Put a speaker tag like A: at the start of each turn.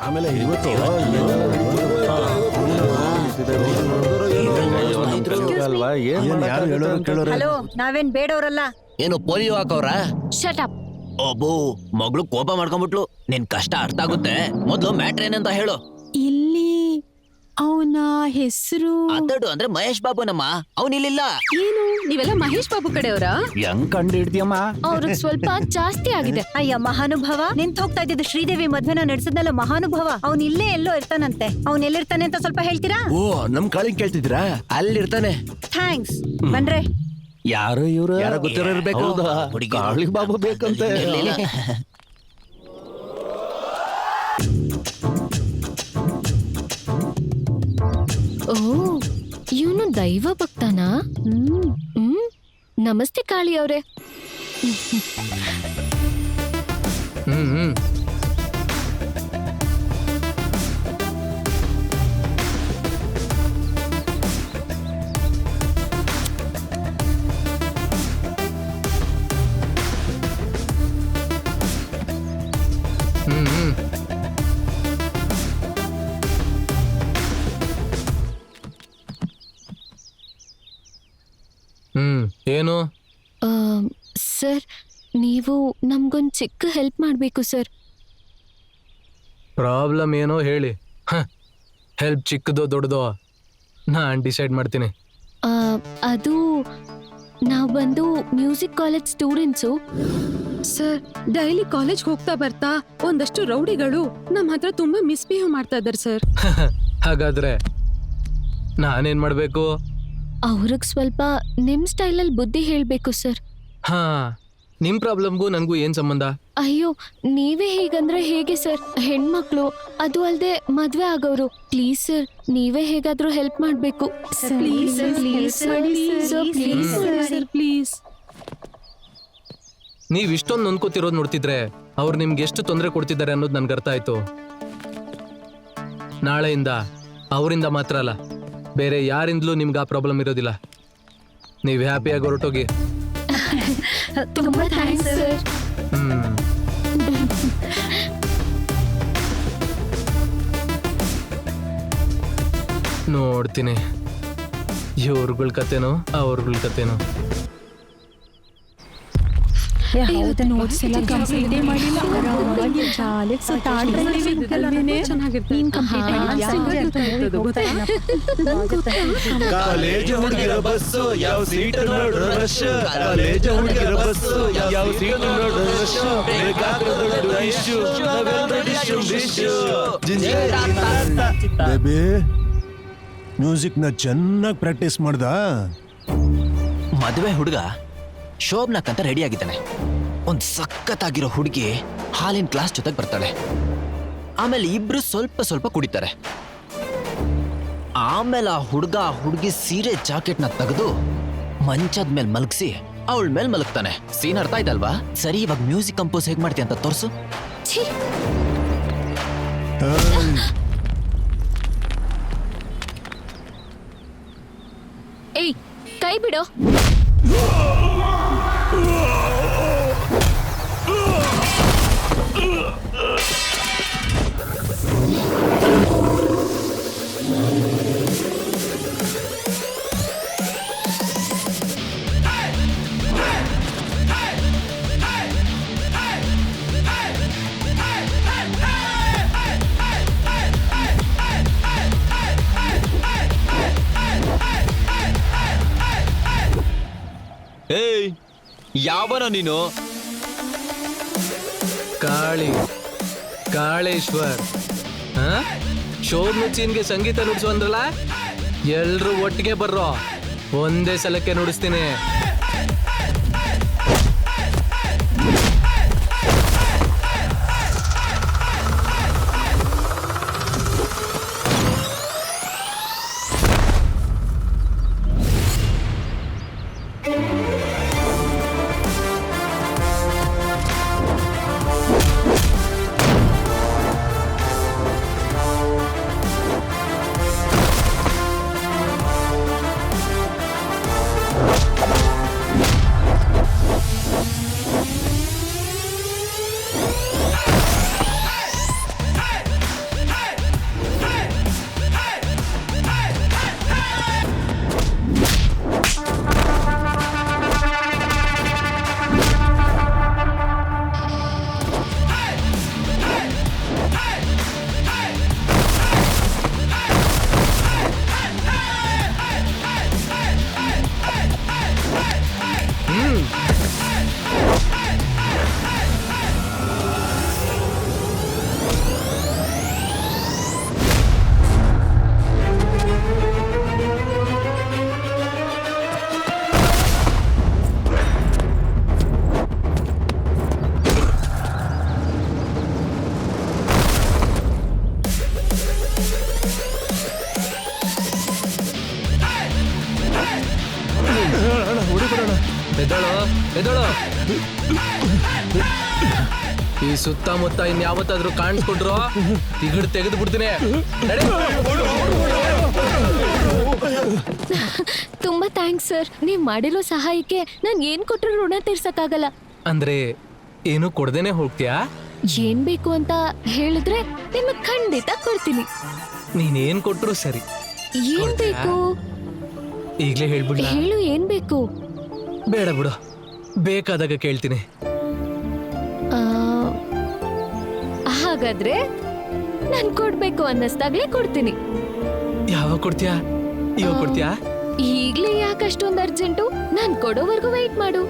A: ಆಮೇಲೆ ಇವತ್ತು ಅಲ್ವಾ ಏನ್ ಯಾರು ಹೇಳೋರು ಕೇಳೋರು.
B: ಹಲೋ, ನಾವೇನ್ ಬೇಡವ್ರಲ್ಲ.
C: ಏನು ಪೋಲಿಯೋ ಹಾಕವ್ರ?
D: Shut up.
C: ಒಬ್ಬು ಮಗಳು ಕೋಪ ಮಾಡ್ಕೊಂಡ್ಬಿಟ್ಲು. ನಿನ್ ಕಷ್ಟ ಅರ್ಥ ಆಗುತ್ತೆ, ಮೊದ್ಲು ಮ್ಯಾಟ್ರ್ ಏನಂತ ಹೇಳು.
D: ಇಲ್ಲಿ ಅವನ ಹೆಸರು
C: ಅತಡು ಅಂದ್ರೆ ಮಹೇಶ್ ಬಾಬುನಮ್ಮ, ಅವನಿಲ್ಲ.
D: ಏನು ನೀವೆಲ್ಲ ಮಹೇಶ್ ಬಾಬು ಕಡೆಯವರಾ?
A: ಹೆಂಗ್ ಕಂಡು ಹಿಡ್ತೀಯಮ್ಮ?
D: ಅವ್ರಿಗೆ ಸ್ವಲ್ಪ ಜಾಸ್ತಿ ಆಗಿದೆ.
B: ಅಯ್ಯ ಮಹಾನುಭವ, ನಿಂತ್ ಹೋಗ್ತಾ ಇದ್ದಿದ್ದು ಶ್ರೀದೇವಿ ಮದ್ವೆನ ನಡೆಸಿದ್ನಲ್ಲ ಮಹಾನುಭವ. ಅವ್ನ್ ಇಲ್ಲೇ ಎಲ್ಲೋ ಇರ್ತಾನಂತೆ. ಅವ್ನ್ ಎಲ್ಲಿರ್ತಾನೆ ಅಂತ ಸ್ವಲ್ಪ ಹೇಳ್ತೀರಾ?
C: ಓ, ನಮ್ ಕಾಳಿ ಕೇಳ್ತಿದ್ರಾ? ಅಲ್ಲಿರ್ತಾನೆ.
B: ಥ್ಯಾಂಕ್ಸ್. ಬನ್ರೆ.
A: ಯಾರು ಇವ್ರು?
C: ಯಾರ ಗೊತ್ತಿರೋ ಇರ್ಬೇಕು.
A: ಕಾಳಿ ಬಾಬು ಬೇಕಂತೆ.
D: ಓ, ಇವನು ದೈವ ಭಕ್ತನಾ? ನಮಸ್ತೆ ಕಾಳಿ ಅವ್ರೆ.
E: ಏನು
D: ಸರ್, ನೀವು ನಮ್ಗೊಂದು ಚಿಕ್ಕ ಹೆಲ್ಪ್ ಮಾಡಬೇಕು ಸರ್.
E: ಪ್ರಾಬ್ಲಮ್ ಏನೋ ಹೇಳಿ. ಹೆಲ್ಪ್ ಚಿಕ್ಕದೋ ದೊಡ್ಡದೋ ನಾನು ಡಿಸೈಡ್ ಮಾಡ್ತೀನಿ.
D: ಅದು ನಾವು ಬಂದು music college students
F: sir. Daily college ಹೋಗ್ತಾ ಬರ್ತಾ ಒಂದಷ್ಟು ರೌಡಿಗಳು ನಮ್ಮ ಹತ್ರ ತುಂಬಾ ಮಿಸ್ಬಿಹೇವ್ ಮಾಡ್ತಾ ಇದ್ದಾರೆ ಸರ್.
E: ಹಾಗಾದ್ರೆ ನಾನೇನ್ ಮಾಡ್ಬೇಕು?
D: ಅವ್ರಿಗೆ ಸ್ವಲ್ಪ ನಿಮ್ ಸ್ಟೈಲಲ್ಲಿ ಬುದ್ಧಿ ಹೇಳ್ಬೇಕು ಸರ್.
E: ಹಾ, ನಿಮ್ ಪ್ರಾಬ್ಲಮ್ಗೂ ನನ್ಗೂ ಏನ್ ಸಂಬಂಧ?
D: ಅಯ್ಯೋ, ನೀವೇ ಹೀಗಂದ್ರೆ ಹೇಗೆ ಸರ್? ಹೆಣ್ಮಕ್ಳು, ಅದು ಅಲ್ಲದೆ ಮದ್ವೆ ಆಗೋರು. ಪ್ಲೀಸ್ ಸರ್, ನೀವೇ ಹೇಗಾದ್ರೂ ಹೆಲ್ಪ್ ಮಾಡ್ಬೇಕು.
F: ಪ್ಲೀಸ್.
E: ನೀವ್ ಇಷ್ಟೊಂದು ನೊಂದ್ಕೋತಿರೋದು ನೋಡ್ತಿದ್ರೆ ಅವ್ರು ನಿಮ್ಗೆ ಎಷ್ಟು ತೊಂದರೆ ಕೊಡ್ತಿದ್ದಾರೆ ಅನ್ನೋದು ನನ್ಗೆ ಅರ್ಥ ಆಯ್ತು. ನಾಳೆಯಿಂದ ಅವರಿಂದ ಮಾತ್ರ ಅಲ್ಲ, ಬೇರೆ ಯಾರಿಂದಲೂ ನಿಮ್ಗೆ ಆ ಪ್ರಾಬ್ಲಮ್ ಇರೋದಿಲ್ಲ. ನೀವು ಹ್ಯಾಪಿಯಾಗಿ ಹೊರಟೋಗಿ.
D: ತುಂಬಾ ಥ್ಯಾಂಕ್ಸ್ ಸರ್.
E: ನೋಡ್ತೀನಿ ಇವ್ರಗಳ ಕತೆನೋ ಅವ್ರಗಳ ಕತೆನೋ.
D: ನೋಟ್ಸ್ ಎಲ್ಲ ಕಂಪ್ಲೀಟ್ ಮಾಡಿಲ್ಲ.
A: ಕಾಲೇಜ್ ಹುಡುಗಿರ ಬಸ್ಸು ಯಾವ ಸೀಟ್ ನೋಡು ರಶ್. ಕಾಲೇಜ್ ಹುಡುಗಿರ ಬಸ್ಸು ಯಾವ ಸೀಟ್ ನೋಡು ರಶ್. ಬೇಬಿ, ಮ್ಯೂಸಿಕ್ ನ ಚೆನ್ನಾಗಿ ಪ್ರಾಕ್ಟೀಸ್ ಮಾಡ್ದ.
C: ಮದುವೆ ಹುಡುಗ ಶೋಭ್ನಾಕ್ ರೆಡಿ ಆಗಿದ್ದಾನೆ. ಒಂದ್ ಸಖತ್ತಾಗಿರೋ ಹುಡುಗಿ ಹಾಲಿನ ಕ್ಲಾಸ್ ಜೊತೆಗೆ ಬರ್ತಾಳೆ. ಆಮೇಲೆ ಇಬ್ರು ಸ್ವಲ್ಪ ಸ್ವಲ್ಪ ಕುಡಿತಾರೆ. ಆಮೇಲೆ ಆ ಹುಡುಗಿ ಸೀರೆ ಜಾಕೆಟ್ನ ತೆಗೆದು ಮಂಚದ ಮೇಲೆ ಮಲಗಿಸಿ ಅವಳ ಮೇಲೆ ಮಲಗ್ತಾನೆ. ಸೀನ್ ಅರ್ಥ ಆಯ್ತಲ್ವಾ? ಸರಿ, ಇವಾಗ ಮ್ಯೂಸಿಕ್ ಕಂಪೋಸ್ ಹೇಗ್ ಮಾಡ್ತೀಯ ಅಂತ ತೋರ್ಸು.
D: ಏಯ್, ಕೈ ಬಿಡೋ.
C: ಏಯ್, ಯಾವನ ನೀನು?
E: ಕಾಳೇಶ್ವರ್. ಶೋಭ್ನುಚಿನ್ಗೆ ಸಂಗೀತ ನುಡಿಸು ಅಂದ್ರಲ್ಲ, ಎಲ್ರು ಒಟ್ಟಿಗೆ ಬರ್ರೋ, ಒಂದೇ ಸಲಕ್ಕೆ ನುಡಿಸ್ತೀನಿ. ಈ ಸುತ್ತಮುತ್ತ ಇನ್ಯಾವತ್ತಾದ್ರೂ ಕಾಣಿಸ್ಕೊಟ್ರು ತಿಗಡ್ ತೆಗೆದು ಬಿಡ್ತೀನಿ. ನಡಿ.
D: ತುಂಬಾ ಥ್ಯಾಂಕ್ಸ್ ಸರ್. ನೀವ್ ಮಾಡಿರೋ ಸಹಾಯಕ್ಕೆ ನಾನ್ ಏನ್ ಕೊಟ್ರು ಋಣ ತೀರ್ಸಕ್ಕಾಗಲ್ಲ.
E: ಅಂದ್ರೆ ಏನು ಕೊಡ್ದೇನೆ ಹೋಗ್ತೀಯಾ?
D: ಏನ್ ಬೇಕು ಅಂತ ಹೇಳಿದ್ರೆ ನಿಮಗ್ ಖಂಡಿತ ಕೊಡ್ತೀನಿ.
E: ನೀನೇನ್ ಕೊಟ್ರು ಸರಿ.
D: ಏನ್ ಬೇಕು
E: ಈಗ್ಲೇ ಹೇಳ್ಬಿಡ್ಲ?
D: ಹೇಳು, ಏನ್ ಬೇಕು?
E: ಬೇಡ ಬಿಡು, ಬೇಕಾದಾಗ ಕೇಳ್ತೀನಿ.
D: ಆ, ಹಾಗಾದ್ರೆ ನಾನ್ ಕೊಡ್ಬೇಕು ಅನ್ನಿಸ್ದಾಗ್ಲೇ ಕೊಡ್ತೀನಿ.
E: ಯಾವಾಗ ಕೊಡ್ತೀಯಾ? ಇವಾಗ ಕೊಡ್ತೀಯಾ?
D: ಈಗ್ಲೇ ಯಾಕಷ್ಟೊಂದು ಅರ್ಜೆಂಟು? ನಾನ್ ಕೊಡೋವರೆಗೂ ವೆಯ್ಟ್ ಮಾಡು.